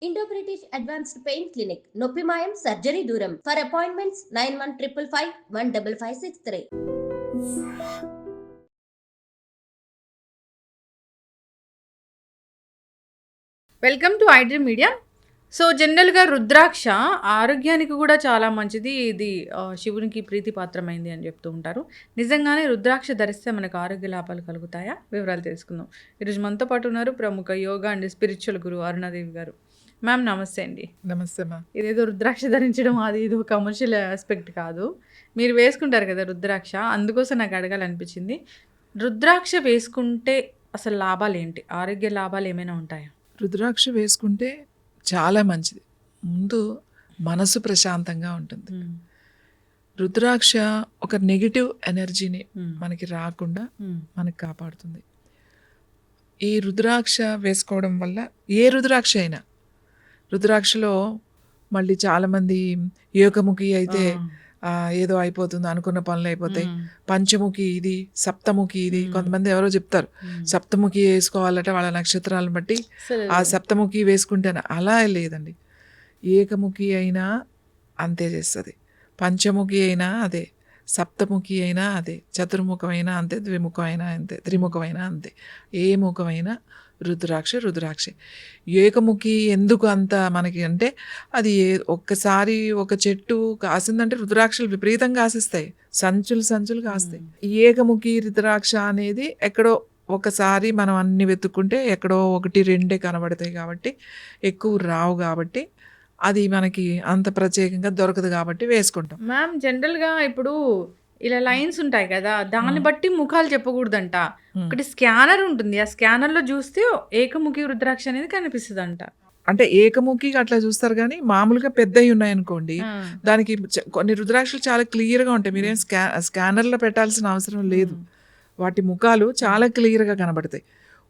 Indo British advanced pain clinic నొప్పి మాయం surgery దూరం for appointments 9155515563. Welcome to iDream media. So జనరల్గా రుద్రాక్ష ఆరోగ్యానికి కూడా చాలా మంచిది. ఇది శివునికి ప్రీతిపాత్రమైంది అని చెప్తూ ఉంటారు. నిజంగానే రుద్రాక్ష ధరిస్తే మనకు ఆరోగ్య లాభాలు కలుగుతాయా? వివరాలు తెలుసుకుందాం. ఈరోజు మనతో పాటు ఉన్నారు ప్రముఖ యోగా అండ్ స్పిరిచువల్ గురు అరుణాదేవి గారు. మ్యామ్ నమస్తే అండి. నమస్తే మా. ఇదేదో రుద్రాక్ష ధరించడం అది ఇది కమర్షియల్ ఆస్పెక్ట్ కాదు. మీరు వేసుకుంటారు కదా రుద్రాక్ష, అందుకోసం నాకు అడగాలనిపించింది. రుద్రాక్ష వేసుకుంటే అసలు లాభాలు ఏంటి? ఆరోగ్య లాభాలు ఏమైనా ఉంటాయా? రుద్రాక్ష వేసుకుంటే చాలా మంచిది. ముందు మనసు ప్రశాంతంగా ఉంటుంది. రుద్రాక్ష ఒక నెగిటివ్ ఎనర్జీని మనకి రాకుండా మనకి కాపాడుతుంది. ఈ రుద్రాక్ష వేసుకోవడం వల్ల ఏ రుద్రాక్ష అయినా, రుద్రాక్షలో మళ్ళీ చాలామంది ఏకముఖి అయితే ఏదో అయిపోతుంది, అనుకున్న పనులు అయిపోతాయి. పంచముఖి ఇది, సప్తముఖి ఇది. కొంతమంది ఎవరో చెప్తారు సప్తముఖి వేసుకోవాలట వాళ్ళ నక్షత్రాలను బట్టి, ఆ సప్తముఖి వేసుకుంటేనే. అలా లేదండి. ఏకముఖి అయినా అంతే చేస్తుంది, పంచముఖి అయినా అదే, సప్తముఖి అయినా అదే, చతుర్ముఖమైనా అంతే, ద్విముఖమైనా అంతే, త్రిముఖమైనా అంతే. ఏ ముఖమైనా రుద్రాక్షే. ఏకముఖి ఎందుకు అంత మనకి అంటే, అది ఒక్కసారి ఒక చెట్టు కాసిందంటే రుద్రాక్షలు విపరీతంగా కాసిస్తాయి, సంచులు కాస్తాయి. ఏకముఖి రుద్రాక్ష అనేది ఎక్కడో ఒకసారి మనం అన్ని వెతుక్కుంటే ఎక్కడో 1-2 కనబడతాయి కాబట్టి, ఎక్కువ రావు కాబట్టి అది మనకి అంత ప్రత్యేకంగా దొరకదు కాబట్టి వేసుకుంటాం. మ్యామ్ జనరల్గా ఇప్పుడు ఇలా లైన్స్ ఉంటాయి కదా, దాన్ని బట్టి ముఖాలు చెప్పకూడదంట. ఒకటి స్కానర్ ఉంటుంది, ఆ స్కానర్లో చూస్తే ఏకముఖి రుద్రాక్ష అనేది కనిపిస్తుంది అంట. అంటే ఏకముఖి అట్లా చూస్తారు, కానీ మామూలుగా పెద్దవి ఉన్నాయనుకోండి, దానికి కొన్ని రుద్రాక్షలు చాలా క్లియర్గా ఉంటాయి. మీరేం స్కానర్లో పెట్టాల్సిన అవసరం లేదు. వాటి ముఖాలు చాలా క్లియర్గా కనబడతాయి.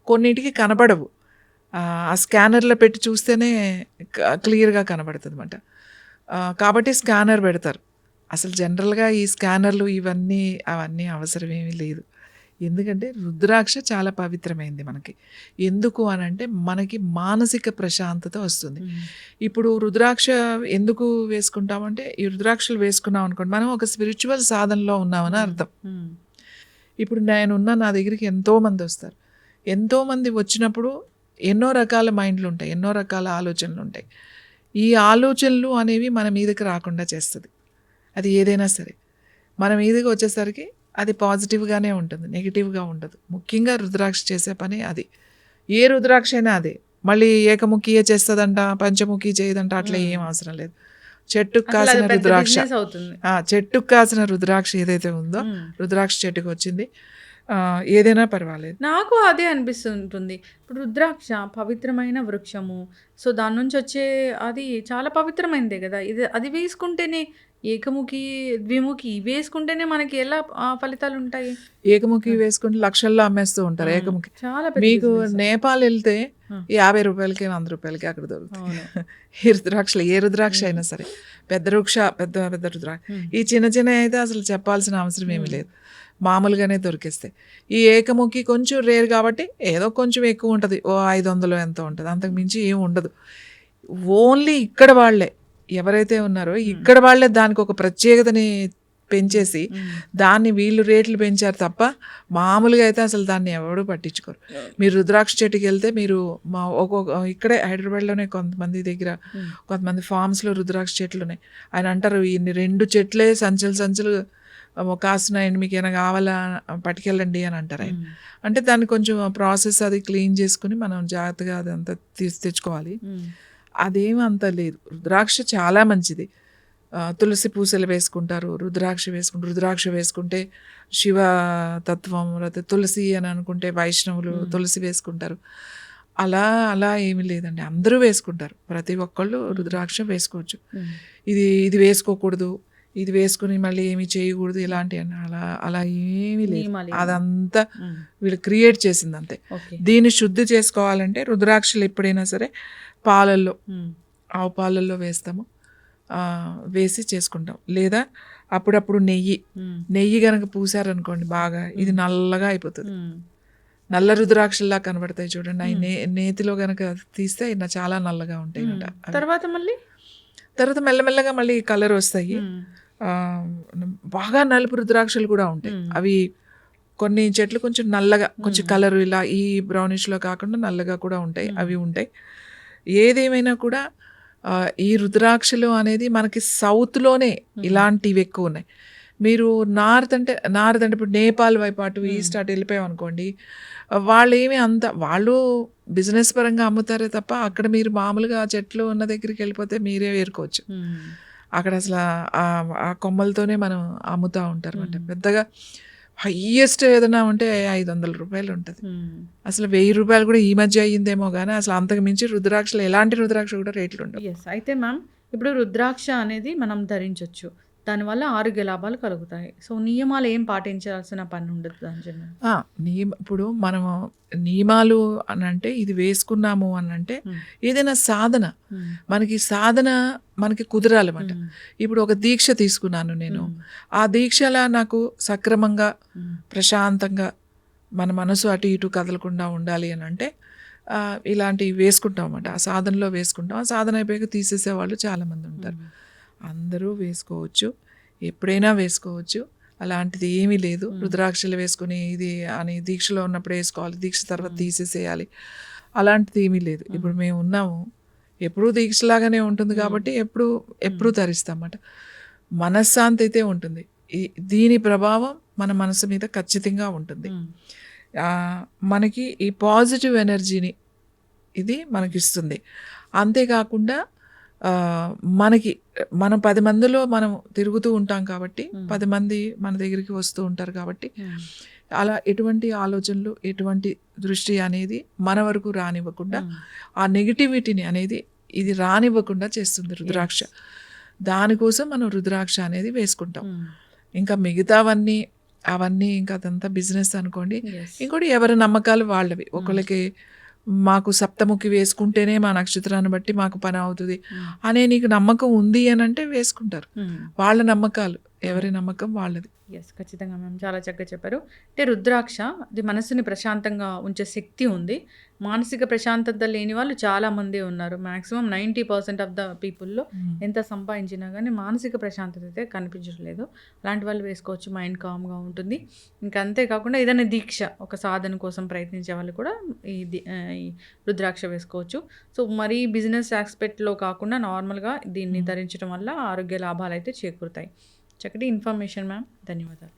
కొన్నిటికి కనబడవు, ఆ స్కానర్లో పెట్టి చూస్తేనే క్లియర్గా కనబడుతుంది అన్నమాట. కాబట్టి స్కానర్ పెడతారు. అసలు జనరల్గా ఈ స్కానర్లు అవన్నీ అవసరం ఏమీ లేదు. ఎందుకంటే రుద్రాక్ష చాలా పవిత్రమైంది మనకి. ఎందుకు అని అంటే మనకి మానసిక ప్రశాంతత వస్తుంది. ఇప్పుడు రుద్రాక్ష ఎందుకు వేసుకుంటామంటే, ఈ రుద్రాక్షలు వేసుకున్నాం అనుకోండి, మనం ఒక స్పిరిచువల్ సాధనలో ఉన్నామని అర్థం. ఇప్పుడు నా దగ్గరికి ఎంతోమంది వస్తారు. ఎంతోమంది వచ్చినప్పుడు ఎన్నో రకాల మైండ్లు ఉంటాయి, ఎన్నో రకాల ఆలోచనలు ఉంటాయి. ఈ ఆలోచనలు అనేవి మన మీదకి రాకుండా చేస్తుంది. అది ఏదైనా సరే మన మీదకి వచ్చేసరికి అది పాజిటివ్గానే ఉంటుంది, నెగిటివ్గా ఉండదు. ముఖ్యంగా రుద్రాక్ష చేసే పని అది. ఏ రుద్రాక్ష అయినా అదే. మళ్ళీ ఏకముఖియే చేస్తుందంట, పంచముఖి చేయదంట, అట్లా ఏం అవసరం లేదు. చెట్టుకు కాసిన రుద్రాక్ష ఏదైతే ఉందో, రుద్రాక్ష చెట్టుకు వచ్చింది, ఏదైనా పర్వాలేదు. నాకు అదే అనిపిస్తుంటుంది. ఇప్పుడు రుద్రాక్ష పవిత్రమైన వృక్షము, సో దాని నుంచి వచ్చే అది చాలా పవిత్రమైనదే కదా. అది వేసుకుంటేనే, ఏకముఖి ద్విముఖి వేసుకుంటేనే మనకి ఎలా ఫలితాలు ఉంటాయి? ఏకముఖి వేసుకుంటే లక్షల్లో అమ్మేస్తూ ఉంటారు. ఏకముఖి మీకు నేపాల్ వెళ్తే 50 రూపాయలకి 100 రూపాయలకి అక్కడ దొరుకుతుంది ఈ రుద్రాక్షలు. ఏ రుద్రాక్ష అయినా సరే, పెద్ద రుద్రాక్ష. ఈ చిన్న అయితే అసలు చెప్పాల్సిన అవసరం ఏమీ లేదు, మామూలుగానే దొరికేస్తాయి. ఈ ఏకముఖి కొంచెం రేర్ కాబట్టి ఏదో కొంచెం ఎక్కువ ఉంటుంది, 500 ఎంతో ఉంటుంది, అంతకు మించి ఏం ఉండదు. ఓన్లీ ఇక్కడ వాళ్ళే ఎవరైతే ఉన్నారో, ఇక్కడ వాళ్ళే దానికి ఒక ప్రత్యేకతని పెంచేసి దాన్ని వీళ్ళు రేట్లు పెంచారు తప్ప, మామూలుగా అయితే అసలు దాన్ని ఎవరు పట్టించుకోరు. మీరు రుద్రాక్ష చెట్టుకి వెళ్తే మీరు ఇక్కడే హైదరాబాద్లోనే కొంతమంది ఫార్మ్స్లో రుద్రాక్ష చెట్లు ఉన్నాయి. ఆయన అంటారు, ఇన్ని 2 చెట్లే సంచులు కాస్తున్నాయండి, మీకు ఏమైనా కావాలా పట్టుకెళ్ళండి అని అంటారు ఆయన. అంటే దాన్ని కొంచెం ప్రాసెస్ అది క్లీన్ చేసుకుని మనం జాగ్రత్తగా అదంతా తెచ్చుకోవాలి. అదేమీ అంత లేదు. రుద్రాక్ష చాలా మంచిది. తులసి పూసలు వేసుకుంటారు, రుద్రాక్ష వేసుకుంటే శివతత్వం, తులసి అని అనుకుంటే వైష్ణవులు తులసి వేసుకుంటారు. అలా ఏమీ లేదండి, అందరూ వేసుకుంటారు. ప్రతి ఒక్కళ్ళు రుద్రాక్ష వేసుకోవచ్చు. ఇది వేసుకోకూడదు, ఇది వేసుకుని మళ్ళీ ఏమి చేయకూడదు ఇలాంటి అలా ఏమీ లేదు. అదంతా వీళ్ళు క్రియేట్ చేసింది అంతే. దీన్ని శుద్ధి చేసుకోవాలంటే రుద్రాక్షలు ఎప్పుడైనా సరే పాలల్లో, ఆవు పాలల్లో వేసి చేసుకుంటాం. లేదా అప్పుడప్పుడు నెయ్యి కనుక పూసారనుకోండి బాగా, ఇది నల్లగా అయిపోతుంది. నల్ల రుద్రాక్షల్లా కనబడతాయి చూడండి. అవి నేతిలో కనుక తీస్తే చాలా నల్లగా ఉంటాయి అన్నమాట. తర్వాత మెల్లమెల్లగా మళ్ళీ కలర్ వస్తాయి. బాగా నలుపు రుద్రాక్షలు కూడా ఉంటాయి. అవి కొన్ని చెట్లు కొంచెం నల్లగా, కొంచెం కలర్ ఇలా ఈ బ్రౌనిష్లో కాకుండా నల్లగా కూడా ఉంటాయి. అవి ఉంటాయి. ఏదేమైనా కూడా ఈ రుద్రాక్షలు అనేది మనకి సౌత్లోనే ఇలాంటివి ఎక్కువ ఉన్నాయి. మీరు నార్త్ అంటే ఇప్పుడు నేపాల్ వైపు అటు ఈస్ట్ అటు వెళ్ళిపోయాం అనుకోండి, వాళ్ళు బిజినెస్ పరంగా అమ్ముతారే తప్ప అక్కడ మీరు మామూలుగా చెట్లు ఉన్న దగ్గరికి వెళ్ళిపోతే మీరే ఏరుకోవచ్చు. అక్కడ అసలు ఆ కొమ్మలతోనే మనం అమ్ముతూ ఉంటారు అన్నమాట. పెద్దగా హయ్యెస్ట్ ఏదైనా ఉంటే 500 రూపాయలు ఉంటుంది. అసలు 1000 రూపాయలు కూడా ఈ మధ్య అయ్యిందేమో కానీ అసలు అంతకు మించి రుద్రాక్షలు ఎలాంటి రుద్రాక్ష కూడా రేట్లు ఉండవు. అయితే మ్యామ్, ఇప్పుడు రుద్రాక్ష అనేది మనం ధరించవచ్చు, దానివల్ల ఆరోగ్య లాభాలు కలుగుతాయి. సో నియమాలు ఏం పాటించాల్సిన పని ఉండదు దాని? ఇప్పుడు మనము నియమాలు అని అంటే ఇది వేసుకున్నాము అని అంటే ఏదైనా సాధన, మనకి కుదరాలన్నమాట. ఇప్పుడు ఒక దీక్ష తీసుకున్నాను నేను, ఆ దీక్షలా నాకు సక్రమంగా ప్రశాంతంగా మన మనసు అటు ఇటు కదలకుండా ఉండాలి అని అంటే ఇలాంటివి వేసుకుంటాం అన్నమాట. ఆ సాధనలో వేసుకుంటాం. ఆ సాధన అయిపోయాక తీసేసే వాళ్ళు చాలామంది ఉంటారు. అందరూ వేసుకోవచ్చు, ఎప్పుడైనా వేసుకోవచ్చు, అలాంటిది ఏమీ లేదు. రుద్రాక్షలు వేసుకుని ఇది అని దీక్షలో ఉన్నప్పుడు వేసుకోవాలి, దీక్ష తర్వాత తీసేసేయాలి, అలాంటిది ఏమీ లేదు. ఇప్పుడు మేము ఉన్నాము, ఎప్పుడూ దీక్షలాగానే ఉంటుంది కాబట్టి ఎప్పుడూ ధరిస్తామన్నమాట. మనశ్శాంతి అయితే ఉంటుంది. దీని ప్రభావం మన మనసు మీద ఖచ్చితంగా ఉంటుంది. మనకి ఈ పాజిటివ్ ఎనర్జీని ఇది మనకిస్తుంది. అంతేకాకుండా మనం 10 మందిలో మనం తిరుగుతూ ఉంటాం కాబట్టి 10 మంది మన దగ్గరికి వస్తూ ఉంటారు కాబట్టి అలా ఎటువంటి ఆలోచనలు, ఎటువంటి దృష్టి అనేది మన వరకు రానివ్వకుండా, ఆ నెగిటివిటీని అనేది ఇది రానివ్వకుండా చేస్తుంది రుద్రాక్ష. దానికోసం మనం రుద్రాక్ష అనేది వేసుకుంటాం. ఇంకా మిగతావన్నీ ఇంకా అదంతా బిజినెస్ అనుకోండి. ఇంకోటి ఎవరి నమ్మకాలు వాళ్ళవి. ఒకళ్ళకి మాకు సప్తముఖి వేసుకుంటేనే మా నక్షత్రాన్ని బట్టి మాకు పని అవుతుంది అనే నీకు నమ్మకం ఉంది అని అంటే వేసుకుంటారు. వాళ్ళ నమ్మకాలు, ఎవరి నమ్మకం వాళ్ళది. ఖచ్చితంగా మ్యామ్, చాలా చక్కగా చెప్పారు. అంటే రుద్రాక్ష అది మనసుని ప్రశాంతంగా ఉంచే శక్తి ఉంది. మానసిక ప్రశాంతత లేని వాళ్ళు చాలామంది ఉన్నారు. మ్యాక్సిమం 90% ఆఫ్ ద పీపుల్లో ఎంత సంపాదించినా కానీ మానసిక ప్రశాంతత అయితే కనిపించట్లేదు. అలాంటి వాళ్ళు వేసుకోవచ్చు, మైండ్ కామ్గా ఉంటుంది. ఇంకా అంతేకాకుండా ఏదైనా దీక్ష, ఒక సాధన కోసం ప్రయత్నించే వాళ్ళు కూడా ఈ రుద్రాక్ష వేసుకోవచ్చు. సో మరీ బిజినెస్ ఆస్పెక్ట్లో కాకుండా నార్మల్గా దీన్ని ధరించడం వల్ల ఆరోగ్య లాభాలు అయితే చేకూరుతాయి. చక్కటి ఇన్ఫర్మేషన్ మ్యామ్, ధన్యవాదాలు.